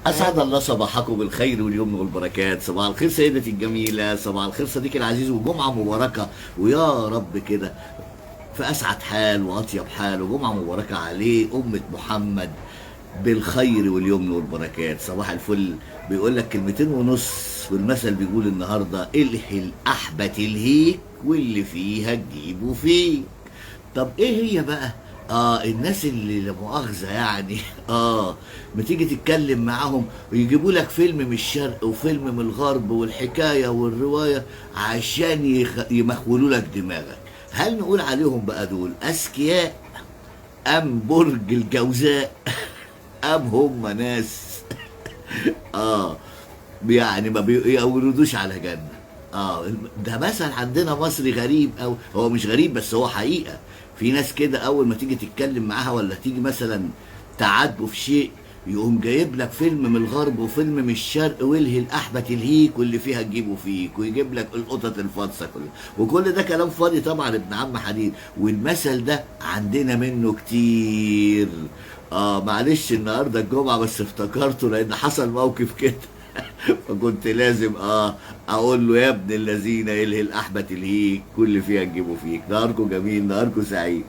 أسعد الله صباحكم بالخير واليمن والبركات. صباح الخير سيدتي الجميلة، صباح الخير صديقي العزيز، وجمعة مباركة ويا رب كده في أسعد حال وأطيب حال، وجمعة مباركة عليه أمة محمد بالخير واليمن والبركات. صباح الفل. بيقول لك كلمتين ونص، والمثل بيقول النهارده الهي الأحبة تلهيك واللي فيها تجيبه فيك. طب ايه هي بقى الناس اللي لا مؤاخذة يعني ما تيجي تتكلم معاهم ويجيبوا لك فيلم من الشرق وفيلم من الغرب والحكاية والرواية عشان يمخولوا لك دماغك. هل نقول عليهم بقى دول أذكياء أم برج الجوزاء أم هم ناس اه يعني ما بيوردوش على جنة؟ ده مثل عندنا مصري غريب، او هو مش غريب بس هو حقيقة. في ناس كده اول ما تيجي تتكلم معاها ولا تيجي مثلا تعاتبه في شيء، يقوم جايب لك فيلم من الغرب وفيلم من الشرق، والهي الأحبة تلهيك واللي فيها تجيبه فيك، ويجيب لك القطط الفاطسة كلها، وكل ده كلام فاضي طبعا ابن عم حديد. والمثل ده عندنا منه كتير. معلش النهارده الجمعة بس افتكرته لأن حصل موقف كده فكنت لازم اقول له يا ابن الذين الهي الأحبة تلهيك كل فيها تجيبه فيك. نهاركم جميل، نهاركم سعيد.